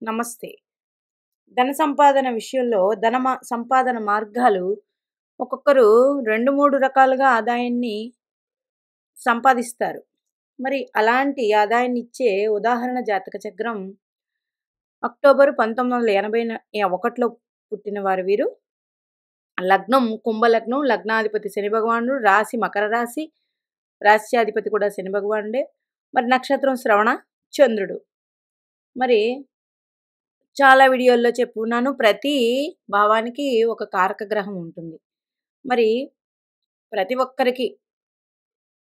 నమస్తే. ధన సంపాదన విషయంలో సంపాదన మార్గాలు ఒక్కొక్కరు 2, 3 రకాలుగా ఆదాయాన్ని సంపాదిస్తారు. మరి అలాంటి ఆదాయాన్నిచ్చే ఉదాహరణ జాతక చక్రం అక్టోబర్ 1981లో పుట్టినవారు వీరు. లగ్నం కుంభలగ్నం, లగ్నాధిపతి శని భగవానుడు, రాశి మకర రాశి, రాశ్యాధిపతి కూడా శని భగవానుడే. మరి నక్షత్రం శ్రవణ, చంద్రుడు. మరి చాలా వీడియోల్లో చెప్పుకున్నాను. ప్రతి భావానికి ఒక కారక గ్రహం ఉంటుంది. మరి ప్రతి ఒక్కరికి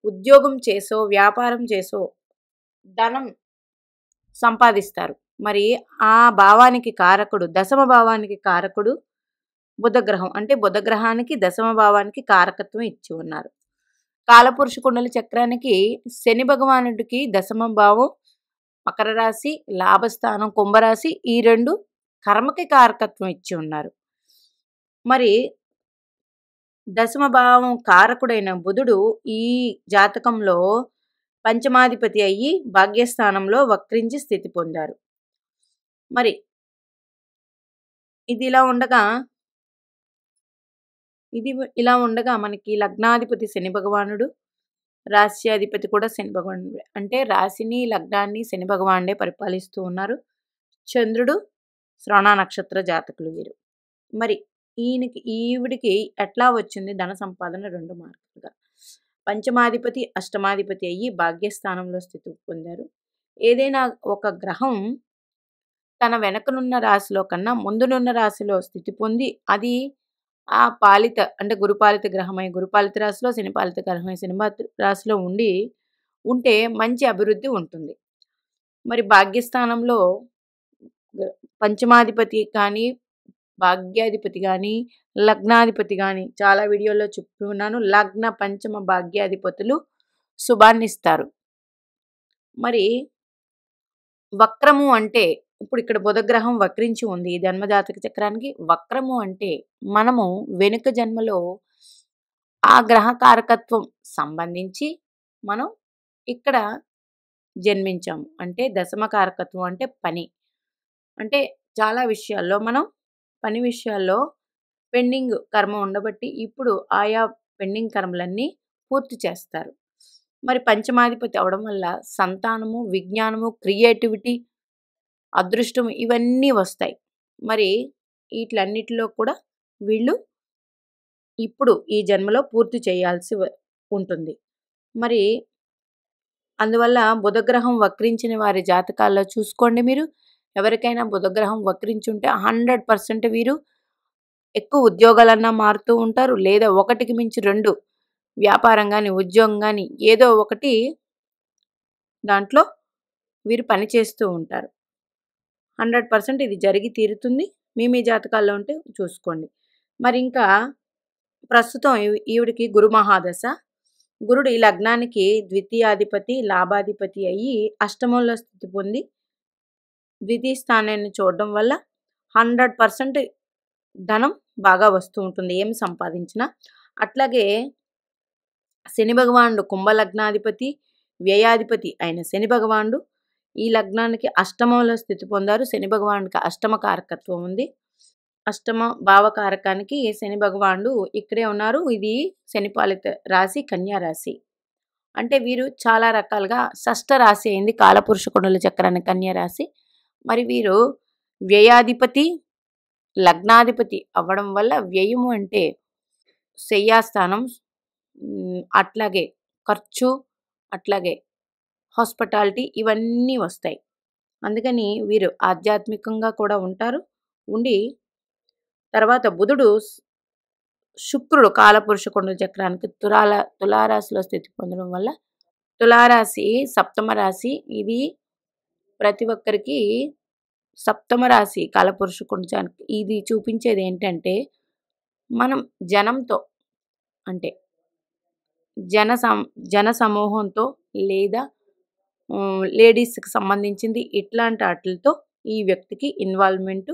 ఉద్యోగం చేసో, వ్యాపారం చేసో ధనం సంపాదిస్తారు. మరి ఆ భావానికి కారకుడు, దశమ భావానికి కారకుడు బుధగ్రహం. అంటే బుధగ్రహానికి దశమ భావానికి కారకత్వం ఇచ్చి ఉన్నారు. కాలపురుష కుండలి చక్రానికి శని భగవానుడికి దశమ భావం మకర రాశి, లాభస్థానం కుంభరాశి, ఈ 2 కర్మకి కారకత్వం ఇచ్చి ఉన్నారు. మరి దశమ భావం కారకుడైన బుధుడు ఈ జాతకంలో పంచమాధిపతి అయ్యి భాగ్యస్థానంలో వక్రించి స్థితి పొందారు. మరి ఇది ఇలా ఉండగా మనకి లగ్నాధిపతి శని భగవానుడు, రాశ్యాధిపతి కూడా శని భగవానుడే. అంటే రాశిని లగ్నాన్ని శని భగవానుడే పరిపాలిస్తూ ఉన్నారు. చంద్రుడు శ్రవణ నక్షత్ర జాతకులు వీరు. మరి ఈవిడికి ఎట్లా వచ్చింది ధన సంపాదన 2 మార్గాలుగా? పంచమాధిపతి అష్టమాధిపతి అయ్యి భాగ్యస్థానంలో స్థితి పొందారు. ఏదైనా ఒక గ్రహం తన వెనకనున్న రాశిలో కన్నా ముందునున్న రాశిలో స్థితి పొంది అది ఆ పాలిత అంటే గురుపాలిత గ్రహమై గురుపాలిత రాశిలో, శనిపాలిత గ్రహమై శనిపాలిత రాశిలో ఉంటే మంచి అభివృద్ధి ఉంటుంది. మరి భాగ్యస్థానంలో పంచమాధిపతి కానీ, భాగ్యాధిపతి కానీ, లగ్నాధిపతి కానీ చాలా వీడియోల్లో చెప్పి ఉన్నాను. లగ్న పంచమ భాగ్యాధిపతులు శుభాన్నిస్తారు. మరి వక్రము అంటే ఇప్పుడు ఇక్కడ బుధగ్రహం వక్రించి ఉంది. ఈ జన్మజాతక చక్రానికి వక్రము అంటే మనము వెనుక జన్మలో ఆ గ్రహ కారకత్వం సంబంధించి మనం ఇక్కడ జన్మించాము. అంటే దశమ కారకత్వం అంటే పని. అంటే చాలా విషయాల్లో మనం పని విషయాల్లో పెండింగ్ కర్మ ఉండబట్టి ఇప్పుడు ఆయా పెండింగ్ కర్మలన్నీ పూర్తి చేస్తారు. మరి పంచమాధిపతి అవడం వల్ల సంతానము, విజ్ఞానము, క్రియేటివిటీ, అదృష్టం ఇవన్నీ వస్తాయి. మరి వీటిలన్నిటిలో కూడా వీళ్ళు ఇప్పుడు ఈ జన్మలో పూర్తి చేయాల్సి ఉంటుంది. మరి అందువల్ల బుధగ్రహం వక్రించిన వారి జాతకాల్లో చూసుకోండి మీరు. ఎవరికైనా బుధగ్రహం వక్రించుంటే 100% వీరు ఎక్కువ ఉద్యోగాలన్నా మారుతూ ఉంటారు. లేదా ఒకటికి మించి 2 వ్యాపారం కానీ, ఉద్యోగం కానీ ఏదో ఒకటి దాంట్లో వీరు పని చేస్తూ ఉంటారు. 100% ఇది జరిగి తీరుతుంది. మీ జాతకాల్లో ఉంటే చూసుకోండి. మరి ఇంకా ప్రస్తుతం ఈవిడికి గురు మహాదశ. గురుడు ఈ లగ్నానికి ద్వితీయాధిపతి, లాభాధిపతి అయ్యి అష్టమంలో స్థితి పొంది ద్వితీయ స్థానాన్ని చూడడం వల్ల 100% ధనం బాగా వస్తూ ఉంటుంది ఏం సంపాదించినా. అట్లాగే శని భగవానుడు కుంభలగ్నాధిపతి, వ్యయాధిపతి అయిన శని భగవానుడు ఈ లగ్నానికి అష్టమంలో స్థితి పొందారు. శని భగవానుడికి అష్టమ కారకత్వం ఉంది. అష్టమ భావకారకానికి శని భగవానుడు ఇక్కడే ఉన్నారు. ఇది శనిపాలిత రాశి కన్యా రాశి. అంటే వీరు చాలా రకాలుగా షష్ఠ రాశి అయింది కాలపురుష కుండల చక్రాన్ని కన్యా రాశి. మరి వీరు వ్యయాధిపతి, లగ్నాధిపతి అవ్వడం వల్ల వ్యయము అంటే శయ్యాస్థానం, అట్లాగే ఖర్చు, అట్లాగే హాస్పిటాలిటీ ఇవన్నీ వస్తాయి. అందుకని వీరు ఆధ్యాత్మికంగా కూడా ఉంటారు. తర్వాత బుధుడు శుక్రుడు కాలపురుష కుండల చక్రానికి తులారాశిలో స్థితి పొందడం వల్ల తులారాశి సప్తమ రాశి. ఇది ప్రతి ఒక్కరికి సప్తమ రాశి కాలపురుష కుండచానికి ఇది చూపించేది ఏంటంటే మనం జనంతో అంటే జన సమూహంతో లేదా లేడీస్కి సంబంధించింది ఇట్లాంటి వాటితో ఈ వ్యక్తికి ఇన్వాల్వ్మెంట్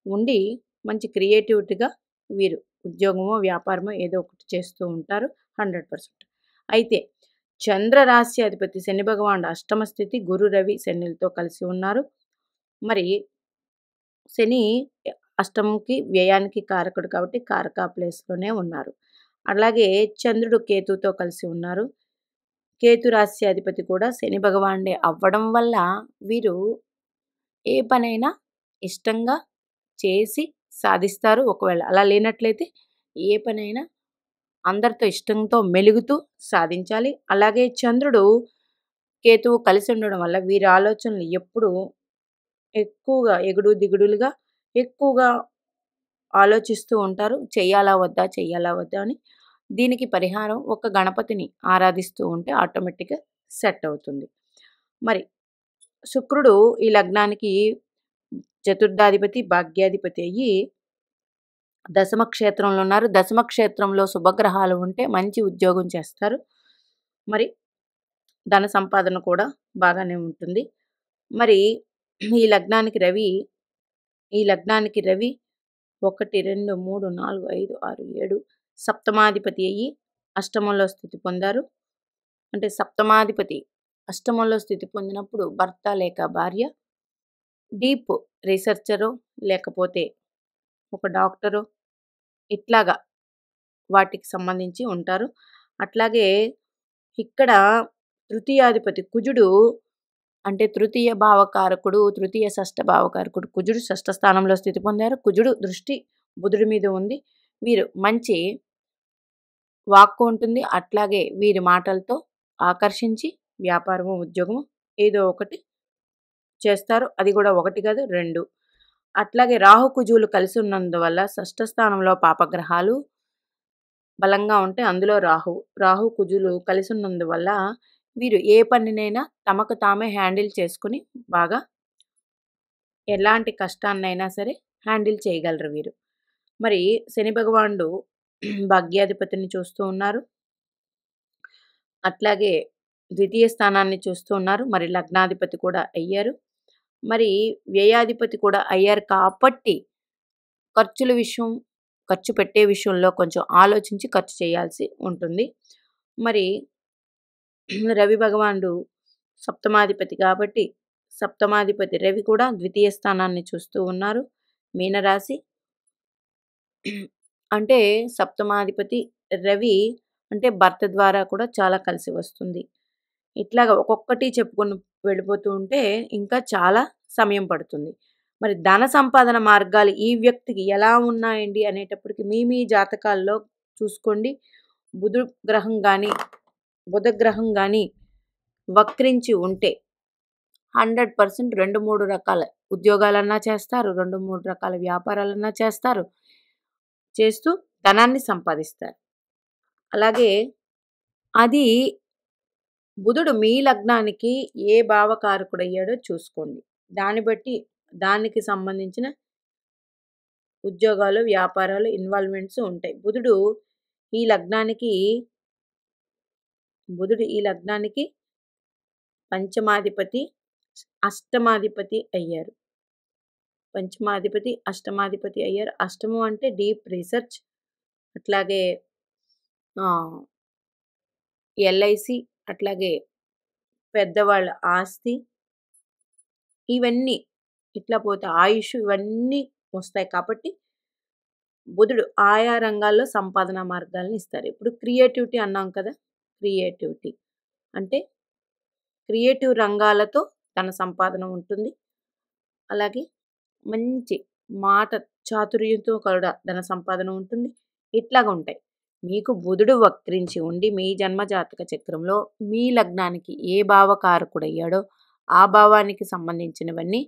ఉండి మంచి క్రియేటివిటీగా వీరు ఉద్యోగమో వ్యాపారమో ఏదో ఒకటి చేస్తూ ఉంటారు 100%. అయితే చంద్ర రాశి అధిపతి శని భగవానుడు అష్టమ స్థితి, గురు రవి శనులతో కలిసి ఉన్నారు. మరి శని అష్టమంకి వ్యయానికి కారకుడు కాబట్టి కారక ప్లేస్‌లోనే ఉన్నారు. అలాగే చంద్రుడు కేతువుతో కలిసి ఉన్నారు. కేతు రాశ్యాధిపతి కూడా శని భగవానుడే అవ్వడం వల్ల వీరు ఏ పనైనా ఇష్టంగా చేసి సాధిస్తారు. ఒకవేళ అలా లేనట్లయితే ఏ పనైనా అందరితో ఇష్టంతో మెలుగుతూ సాధించాలి. అలాగే చంద్రుడు, కేతువు కలిసి ఉండడం వల్ల వీరి ఆలోచనలు ఎప్పుడూ ఎక్కువగా ఎగుడు దిగుడులుగా ఎక్కువగా ఆలోచిస్తూ ఉంటారు. చెయ్యాలా వద్దా? చెయ్యాలా వద్దా? అని. దీనికి పరిహారం ఒక గణపతిని ఆరాధిస్తూ ఉంటే ఆటోమేటిక్‌గా సెట్ అవుతుంది. మరి శుక్రుడు ఈ లగ్నానికి చతుర్థాధిపతి, భాగ్యాధిపతి అయ్యి దశమ క్షేత్రంలో ఉన్నారు. దశమ క్షేత్రంలో శుభగ్రహాలు ఉంటే మంచి ఉద్యోగం చేస్తారు. మరి ధన సంపాదన కూడా బాగానే ఉంటుంది. మరి ఈ లగ్నానికి రవి 1, 2, 3, 4, 5, 6, 7 సప్తమాధిపతి అయ్యి అష్టమంలో స్థితి పొందారు. అంటే సప్తమాధిపతి అష్టమంలో స్థితి పొందినప్పుడు భర్త లేక భార్య డీప్ రీసెర్చరో లేకపోతే ఒక డాక్టరో ఇట్లాగా వాటికి సంబంధించి ఉంటారు. అట్లాగే ఇక్కడ తృతీయాధిపతి కుజుడు అంటే తృతీయ భావకారకుడు, తృతీయ షష్ఠ భావకారకుడు కుజుడు షష్ఠ స్థానంలో స్థితి పొందారు. కుజుడు దృష్టి బుధుడి మీద ఉంది. వీరు మంచి వాక్కు ఉంటుంది. అట్లాగే వీరి మాటలతో ఆకర్షించి వ్యాపారము, ఉద్యోగము ఏదో ఒకటి చేస్తారు. అది కూడా 1 కాదు 2. అట్లాగే రాహు కుజులు కలిసి ఉన్నందువల్ల షష్ఠ స్థానంలో పాపగ్రహాలు బలంగా ఉంటే అందులో రాహు కుజులు కలిసి ఉన్నందువల్ల వీరు ఏ పనినైనా తమకు తామే హ్యాండిల్ చేసుకుని బాగా ఎలాంటి కష్టాన్నైనా సరే హ్యాండిల్ చేయగలరు వీరు. మరి శని భగవానుడు భాగ్యాధిపతిని చూస్తూ ఉన్నారు. అట్లాగే ద్వితీయ స్థానాన్ని చూస్తూ ఉన్నారు. మరి లగ్నాధిపతి కూడా అయ్యారు. మరి వ్యయాధిపతి కూడా అయ్యారు కాబట్టి ఖర్చు పెట్టే విషయంలో కొంచెం ఆలోచించి ఖర్చు చేయాల్సి ఉంటుంది. మరి రవి భగవానుడు సప్తమాధిపతి కాబట్టి సప్తమాధిపతి రవి కూడా ద్వితీయ స్థానాన్ని చూస్తూ ఉన్నారు. మీనరాశి అంటే సప్తమాధిపతి రవి అంటే భర్త ద్వారా కూడా చాలా కలిసి వస్తుంది. ఇట్లాగా ఒక్కొక్కటి చెప్పుకొని వెళ్ళిపోతూ ఉంటే ఇంకా చాలా సమయం పడుతుంది. మరి ధన సంపాదన మార్గాలు ఈ వ్యక్తికి ఎలా ఉన్నాయండి అనేటప్పటికి మీ జాతకాల్లో చూసుకోండి. బుధ గ్రహం గాని వక్రించి ఉంటే 100% 2, 3 రకాల ఉద్యోగాలన్నా చేస్తారు. 2, 3 రకాల వ్యాపారాలన్నా చేస్తారు. చేస్తూ ధనాన్ని సంపాదిస్తారు. అలాగే అది బుధుడు మీ లగ్నానికి ఏ భావకారకుడయ్యాడో చూసుకోండి. దాన్ని బట్టి దానికి సంబంధించిన ఉద్యోగాలు, వ్యాపారాలు, ఇన్వాల్వ్‌మెంట్స్ ఉంటాయి. బుధుడు ఈ లగ్నానికి పంచమాధిపతి, అష్టమాధిపతి అయ్యారు. అష్టమం అంటే డీప్ రీసెర్చ్, అట్లాగే ఎల్ఐసి, అట్లాగే పెద్దవాళ్ళ ఆస్తి, ఇవన్నీ ఇట్లా పోతే ఆయుష్ ఇవన్నీ వస్తాయి కాబట్టి బుధుడు ఆయా రంగాల్లో సంపాదన మార్గాలను ఇస్తారు. ఇప్పుడు క్రియేటివిటీ అన్నాం కదా, క్రియేటివిటీ అంటే క్రియేటివ్ రంగాలతో ధన సంపాదన ఉంటుంది. అలాగే మంచి మాట చాతుర్యంతో కూడా ధన సంపాదన ఉంటుంది. ఇట్లాగ ఉంటాయి. మీకు బుధుడు వక్రించి ఉండి మీ జన్మజాతక చక్రంలో మీ లగ్నానికి ఏ భావకారకుడయ్యాడో ఆ భావానికి సంబంధించినవన్నీ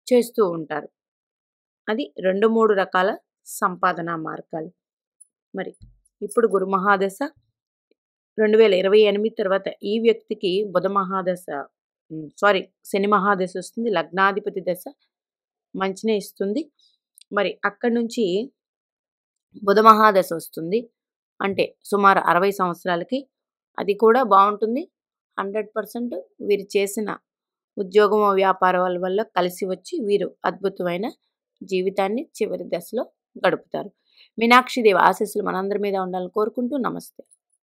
చేస్తూ ఉంటారు. అది 2, 3 రకాల సంపాదనా మార్గాలు. మరి ఇప్పుడు గురు మహాదశ 2028 తర్వాత ఈ వ్యక్తికి శని మహాదశ వస్తుంది. లగ్నాధిపతి దశ మంచినే ఇస్తుంది. మరి అక్కడి నుంచి బుధ మహాదశ వస్తుంది. అంటే సుమారు 60 సంవత్సరాలకి అది కూడా బాగుంటుంది. 100% వీరు చేసిన ఉద్యోగం, వ్యాపారాల వల్ల కలిసి వచ్చి వీరు అద్భుతమైన జీవితాన్ని చివరి దశలో గడుపుతారు. మీనాక్షిదేవి ఆశీస్సులు మనందరి మీద ఉండాలని కోరుకుంటూ నమస్తే.